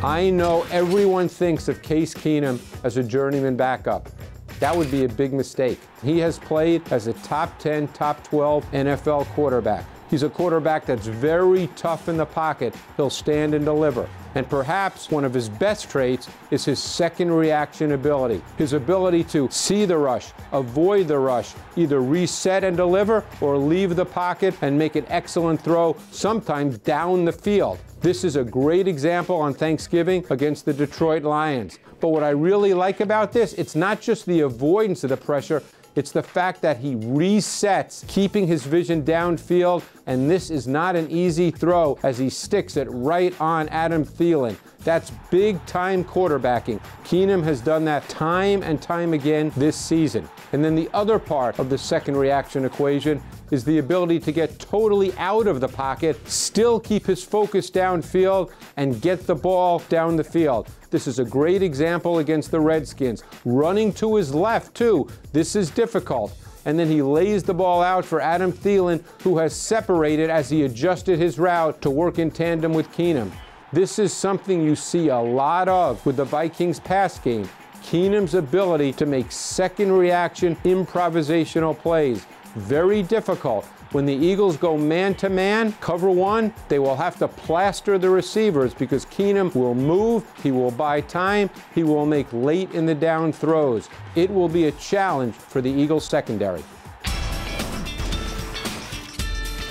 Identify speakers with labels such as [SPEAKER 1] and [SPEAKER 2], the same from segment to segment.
[SPEAKER 1] I know everyone thinks of Case Keenum as a journeyman backup. That would be a big mistake. He has played as a top 10, top 12 NFL quarterback. He's a quarterback that's very tough in the pocket. He'll stand and deliver. And perhaps one of his best traits is his second reaction ability. His ability to see the rush, avoid the rush, either reset and deliver or leave the pocket and make an excellent throw, sometimes down the field. This is a great example on Thanksgiving against the Detroit Lions. But what I really like about this, it's not just the avoidance of the pressure, it's the fact that he resets, keeping his vision downfield, and this is not an easy throw as he sticks it right on Adam Thielen. That's big-time quarterbacking. Keenum has done that time and time again this season. And then the other part of the second reaction equation is the ability to get totally out of the pocket, still keep his focus downfield, and get the ball down the field. This is a great example against the Redskins. Running to his left, too. This is difficult. And then he lays the ball out for Adam Thielen, who has separated as he adjusted his route to work in tandem with Keenum. This is something you see a lot of with the Vikings pass game. Keenum's ability to make second reaction improvisational plays. Very difficult. When the Eagles go man-to-man, cover one, they will have to plaster the receivers because Keenum will move, he will buy time, he will make late in the down throws. It will be a challenge for the Eagles secondary.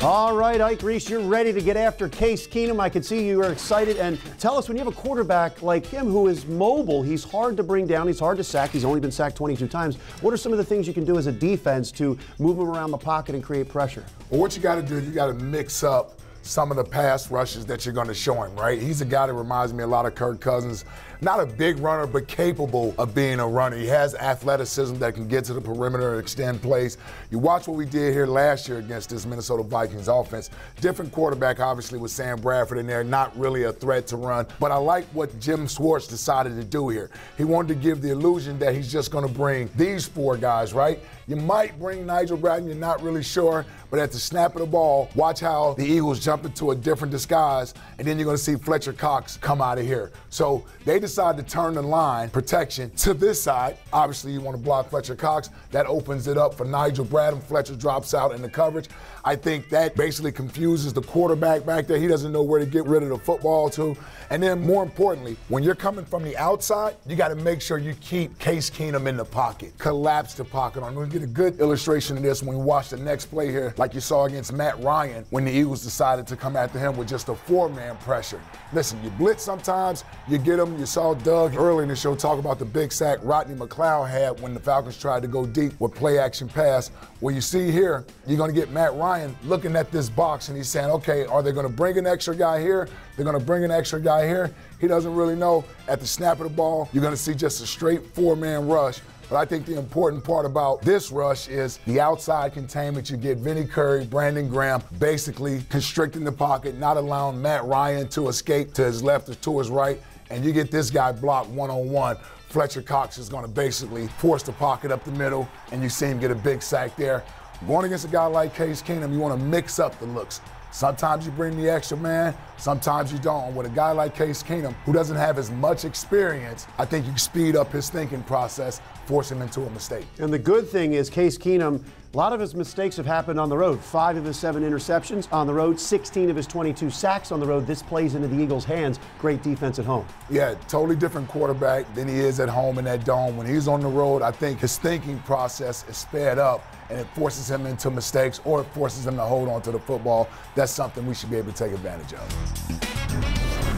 [SPEAKER 2] All right, Ike, Reese, you're ready to get after Case Keenum. I can see you are excited. And tell us, when you have a quarterback like him who is mobile, he's hard to bring down, he's hard to sack, he's only been sacked 22 times. What are some of the things you can do as a defense to move him around the pocket and create pressure?
[SPEAKER 3] Well, what you got to do, you got to mix up some of the pass rushes that you're going to show him, right? He's a guy that reminds me a lot of Kirk Cousins. Not a big runner, but capable of being a runner. He has athleticism that can get to the perimeter and extend plays. You watch what we did here last year against this Minnesota Vikings offense. Different quarterback, obviously, with Sam Bradford in there, not really a threat to run. But I like what Jim Schwartz decided to do here. He wanted to give the illusion that he's just going to bring these four guys, right? You might bring Nigel Bradley, you're not really sure, but at the snap of the ball, watch how the Eagles jump into a different disguise, and then you're going to see Fletcher Cox come out of here. So they decided to turn the line protection to this side. Obviously, you want to block Fletcher Cox. That opens it up for Nigel Bradham. Fletcher drops out in the coverage. I think that basically confuses the quarterback back there. He doesn't know where to get rid of the football to. And then more importantly, when you're coming from the outside, you got to make sure you keep Case Keenum in the pocket. Collapse the pocket. I'm going to get a good illustration of this when we watch the next play here, like you saw against Matt Ryan when the Eagles decided to come after him with just a four-man pressure. Listen, you blitz sometimes, you get him. You saw Doug early in the show talk about the big sack Rodney McLeod had when the Falcons tried to go deep with play-action pass. Well, you see here, you're going to get Matt Ryan looking at this box, and he's saying, okay, are they going to bring an extra guy here? They're going to bring an extra guy here. He doesn't really know. At the snap of the ball, you're going to see just a straight four-man rush. But I think the important part about this rush is the outside containment. You get Vinnie Curry, Brandon Graham, basically constricting the pocket, not allowing Matt Ryan to escape to his left or to his right. And you get this guy blocked one-on-one. Fletcher Cox is going to basically force the pocket up the middle, and you see him get a big sack there. Going against a guy like Case Keenum, you want to mix up the looks. Sometimes you bring the extra man, sometimes you don't. And with a guy like Case Keenum, who doesn't have as much experience, I think you can speed up his thinking process, force him into a mistake.
[SPEAKER 2] And the good thing is Case Keenum, a lot of his mistakes have happened on the road. 5 of his 7 interceptions on the road, 16 of his 22 sacks on the road. This plays into the Eagles' hands. Great defense at home.
[SPEAKER 3] Yeah, totally different quarterback than he is at home in that dome. When he's on the road, I think his thinking process is sped up, and it forces him into mistakes, or it forces him to hold on to the football. That's something we should be able to take advantage of.